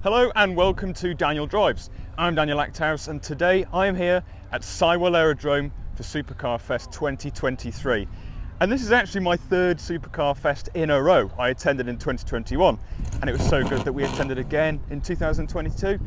Hello and welcome to Daniel Drives. I'm Daniel Acthouse and today I am here at Sywell Aerodrome for Supercar Fest 2023. And this is actually my third Supercar Fest in a row. I attended in 2021 and it was so good that we attended again in 2022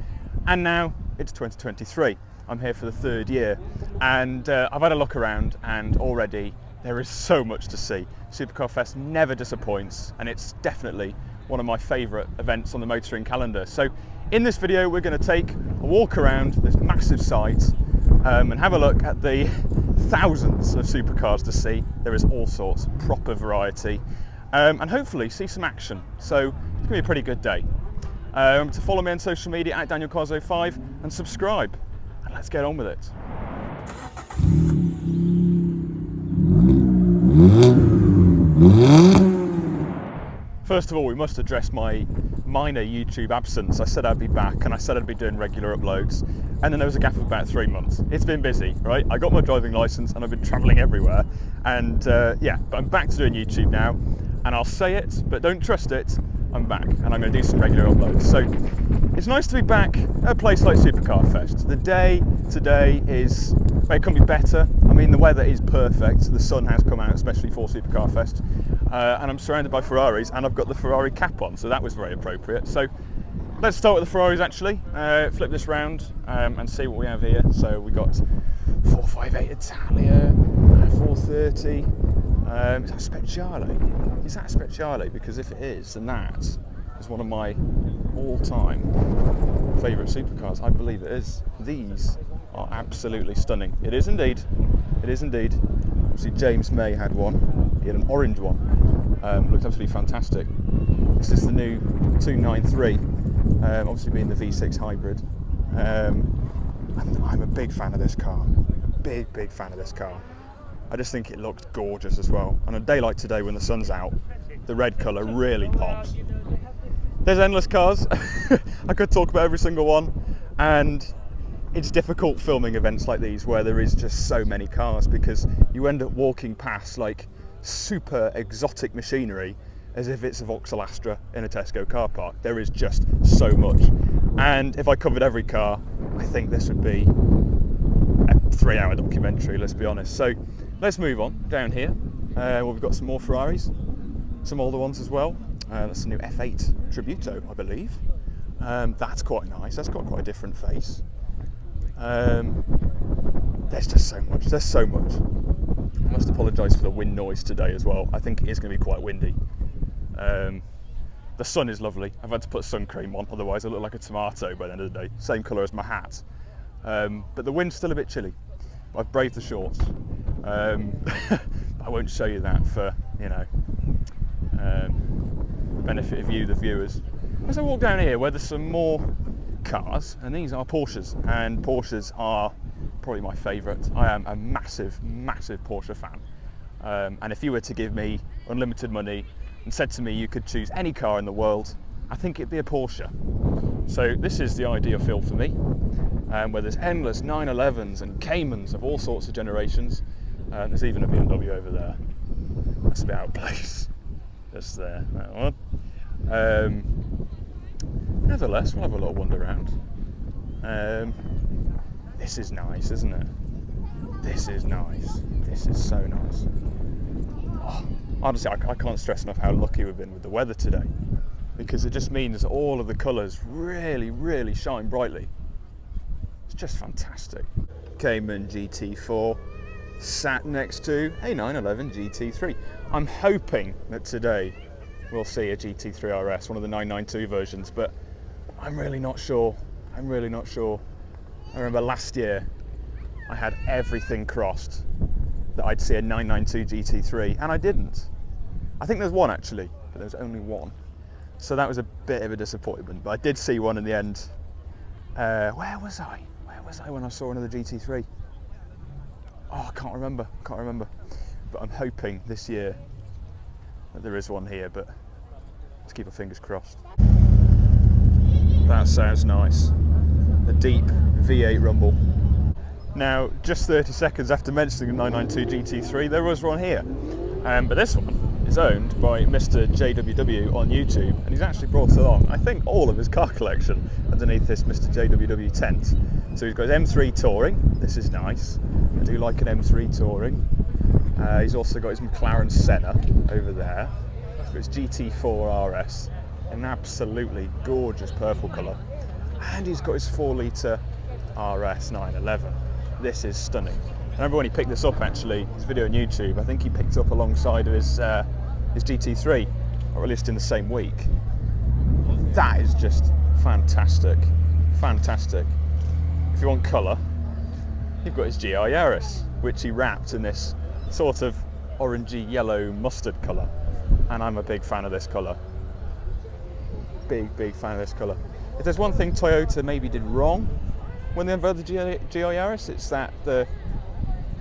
and now it's 2023. I'm here for the third year and I've had a look around and already there is so much to see. Supercar Fest never disappoints and it's definitely one of my favourite events on the motoring calendar. So in this video we're going to take a walk around this massive site and have a look at the thousands of supercars to see. There is all sorts, proper variety, and hopefully see some action. So it's going to be a pretty good day. To follow me on social media at DanielCars05 and subscribe, and let's get on with it. First of all, we must address my minor YouTube absence. I said I'd be back and I said I'd be doing regular uploads, and then there was a gap of about 3 months. It's been busy, right? I got my driving license and I've been traveling everywhere, and yeah, but I'm back to doing YouTube now, and I'll say it, but don't trust it, I'm back and I'm going to do some regular uploads. So it's nice to be back at a place like Supercar Fest. The day today is, well, it couldn't be better. I mean, the weather is perfect. The sun has come out, especially for Supercar Fest. And I'm surrounded by Ferraris and I've got the Ferrari cap on, so that was very appropriate. So let's start with the Ferraris actually, flip this round and see what we have here. So we got 458 Italia, 430, is that Speciale? Is that a Speciale? Because if it is, then that is one of my all-time favourite supercars. I believe it is. These are absolutely stunning. It is indeed. It is indeed. Obviously James May had one. He had an orange one. Looked absolutely fantastic. This is the new 293, obviously being the V6 hybrid. And I'm a big fan of this car. Big fan of this car. I just think it looks gorgeous as well. On a day like today when the sun's out, the red colour really pops. There's endless cars. I could talk about every single one, and it's difficult filming events like these where there is just so many cars, because you end up walking past like super exotic machinery as if it's a Vauxhall Astra in a Tesco car park. There is just so much, and if I covered every car, I think this would be a 3-hour documentary, let's be honest. So let's move on down here. Well, we've got some more Ferraris, some older ones as well. That's the new F8 Tributo, I believe. That's quite nice. That's got quite a different face. There's just so much. There's so much. I must apologise for the wind noise today as well. I think it is going to be quite windy. The sun is lovely. I've had to put sun cream on, otherwise I look like a tomato by the end of the day. Same colour as my hat. But the wind's still a bit chilly. I've braved the shorts. I won't show you that for, you know, the benefit of you, the viewers. As I walk down here where there's some more cars, and these are Porsches, and Porsches are probably my favourite. I am a massive Porsche fan, and if you were to give me unlimited money and said to me you could choose any car in the world, I think it'd be a Porsche. So this is the ideal field for me, where there's endless 911s and Caymans of all sorts of generations. There's even a BMW over there. That's a bit out of place. Just there, that one. Nevertheless, we'll have a little wander around. This is nice, isn't it? This is nice. This is so nice. Oh, honestly, I can't stress enough how lucky we've been with the weather today, because it just means all of the colours really shine brightly. It's just fantastic. Cayman GT4 sat next to a 911 GT3. I'm hoping that today we'll see a GT3 RS, one of the 992 versions, but I'm really not sure. I remember last year I had everything crossed that I'd see a 992 GT3, and I didn't. I think there's one actually, but there's only one. So that was a bit of a disappointment, but I did see one in the end. Where was I when I saw another GT3? Oh, I can't remember. But I'm hoping this year that there is one here, but let's keep our fingers crossed. That sounds nice. A deep V8 rumble. Now, just 30 seconds after mentioning the 992 GT3, there was one here. But this one is owned by Mr. JWW on YouTube, and he's actually brought along, I think, all of his car collection underneath this Mr. JWW tent. So he's got his M3 Touring. This is nice. I do like an M3 Touring. He's also got his McLaren Senna over there. He's got his GT4 RS in an absolutely gorgeous purple colour. And he's got his 4-litre RS 911. This is stunning. I remember when he picked this up, actually, his video on YouTube, I think he picked it up alongside of his GT3, or released in the same week. That is just fantastic, fantastic. If you want colour, you've got his GI Yaris, which he wrapped in this sort of orangey yellow mustard colour, and I'm a big fan of this colour. Big fan of this colour. If there's one thing Toyota maybe did wrong when they unveiled the GI Yaris, it's that the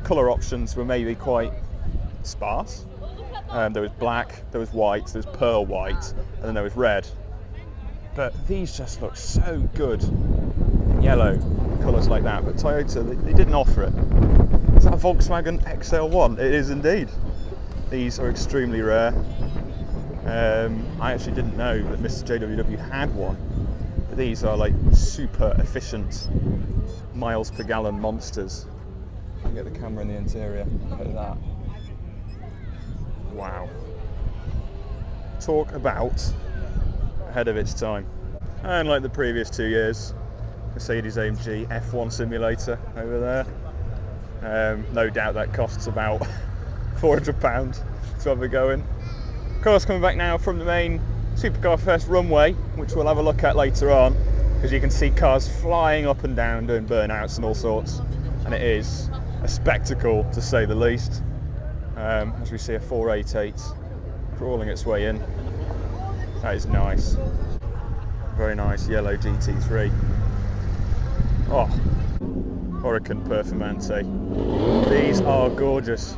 colour options were maybe quite sparse. There was black, there was white, there was pearl white, and then there was red. But these just look so good in yellow, colours like that. But Toyota, they didn't offer it. Is that a Volkswagen XL1? It is indeed. These are extremely rare. I actually didn't know that Mr. JWW had one. But these are like super efficient miles per gallon monsters. I'll get the camera in the interior. Look at that. Wow. Talk about ahead of its time. And like the previous 2 years, Mercedes-AMG F1 simulator over there. No doubt that costs about £400 to have a go in. Cars coming back now from the main Supercar Fest runway, which we'll have a look at later on, because you can see cars flying up and down doing burnouts and all sorts, and it is a spectacle to say the least. As we see a 488 crawling its way in. That is nice. Very nice yellow GT3. Oh, Huracan Performante. These are gorgeous.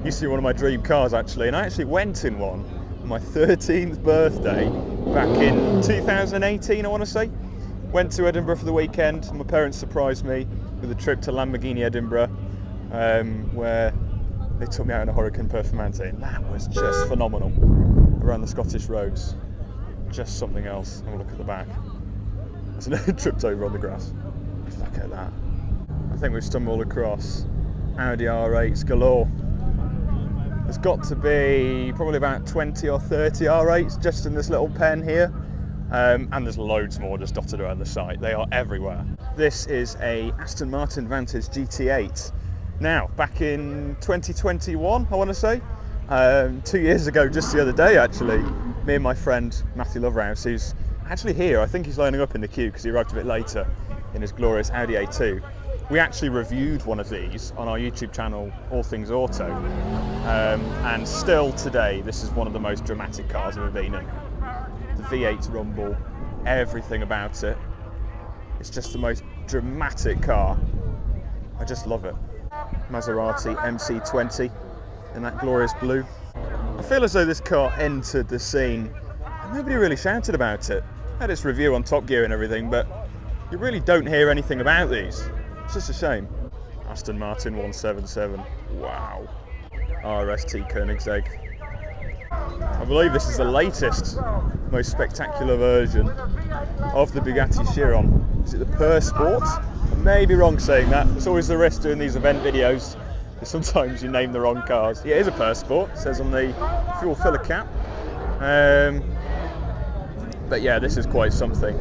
Used to be one of my dream cars actually, and I actually went in one on my 13th birthday back in 2018, I want to say. Went to Edinburgh for the weekend, and my parents surprised me with a trip to Lamborghini Edinburgh, where they took me out in a Huracan Performante, and that was just phenomenal. Around the Scottish roads, just something else. Have a look at the back. There's another tripped over on the grass. Look at that. I think we've stumbled across Audi R8s galore. There's got to be probably about 20 or 30 R8s just in this little pen here. And there's loads more just dotted around the site. They are everywhere. This is a Aston Martin Vantage GT8. Now, back in 2021, I want to say, 2 years ago, just the other day actually, me and my friend Matthew Lovehouse, who's actually here, I think he's lining up in the queue because he arrived a bit later in his glorious Audi A2. We actually reviewed one of these on our YouTube channel, All Things Auto, and still today, this is one of the most dramatic cars I've ever been in. The V8 rumble, everything about it. It's just the most dramatic car. I just love it. Maserati MC20 in that glorious blue. I feel as though this car entered the scene and nobody really shouted about it. Had its review on Top Gear and everything, but you really don't hear anything about these. It's just a shame. Aston Martin 177. Wow. RST Koenigsegg. I believe this is the latest, most spectacular version of the Bugatti Chiron. Is it the Per Sport? I may be wrong saying that. It's always the risk doing these event videos. Sometimes you name the wrong cars. Yeah, it is a Per Sport. It says on the fuel filler cap. But yeah, this is quite something.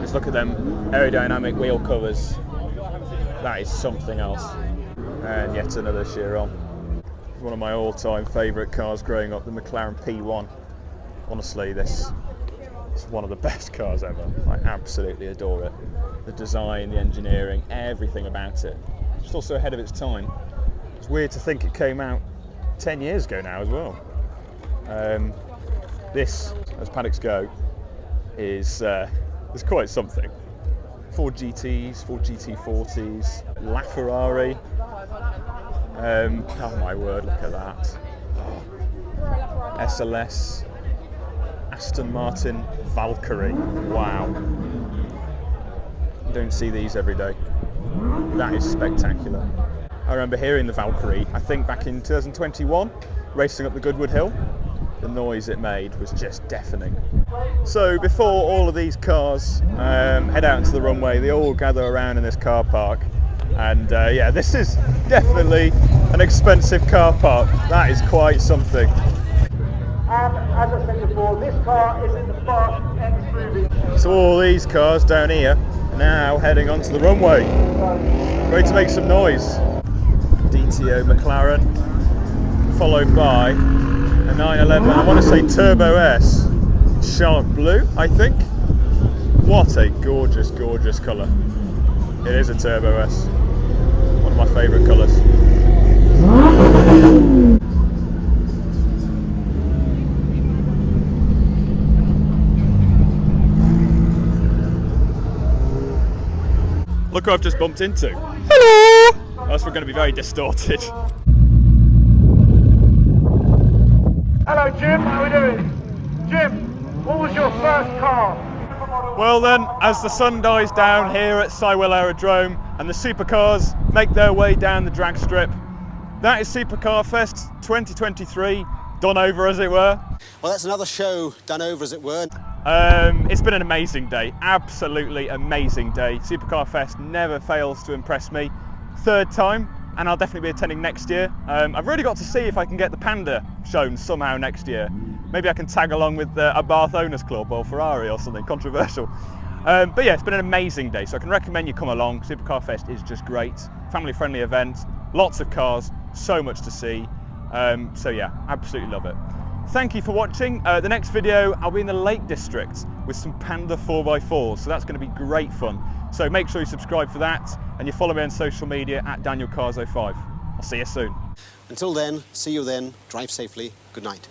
Just look at them aerodynamic wheel covers. That is something else. And yet another Chiron. One of my all-time favourite cars growing up, the McLaren P1. Honestly, this is one of the best cars ever. I absolutely adore it. The design, the engineering, everything about it. It's also ahead of its time. It's weird to think it came out 10 years ago now as well. This, as paddocks go, is quite something. 4 GTs, 4 GT40s, LaFerrari. Oh my word, look at that. Oh. SLS, Aston Martin Valkyrie. Wow. You don't see these every day. That is spectacular. I remember hearing the Valkyrie, I think back in 2021, racing up the Goodwood Hill. the noise it made was just deafening. So before all of these cars head out into the runway, they all gather around in this car park. And yeah, this is definitely an expensive car park. That is quite something. And as I said before, this car is in the Fast X movie. So all these cars down here now heading onto the runway, ready to make some noise. DTO McLaren, followed by a 911, I want to say Turbo S, shark blue, I think. What a gorgeous, gorgeous colour. It is a Turbo S, one of my favourite colours. Look who I've just bumped into. Hello! Else we're going to be very distorted. Hello Jim, how are we doing? Jim, what was your first car? Well then, as the sun dies down here at Sywell Aerodrome and the supercars make their way down the drag strip, that is Supercar Fest 2023, done over as it were. Well, that's another show done over as it were. It's been an amazing day, absolutely amazing day. Supercar Fest never fails to impress me. Third time, and I'll definitely be attending next year. I've really got to see if I can get the Panda shown somehow next year. Maybe I can tag along with a Bath Owners Club or Ferrari or something controversial. But yeah, it's been an amazing day, so I can recommend you come along. Supercar Fest is just great. Family friendly event, lots of cars, so much to see. So yeah, absolutely love it. Thank you for watching. The next video, I'll be in the Lake District with some Panda 4x4s, so that's going to be great fun. So make sure you subscribe for that, and you follow me on social media at DanielCars05. I'll see you soon. Until then, see you then, drive safely, good night.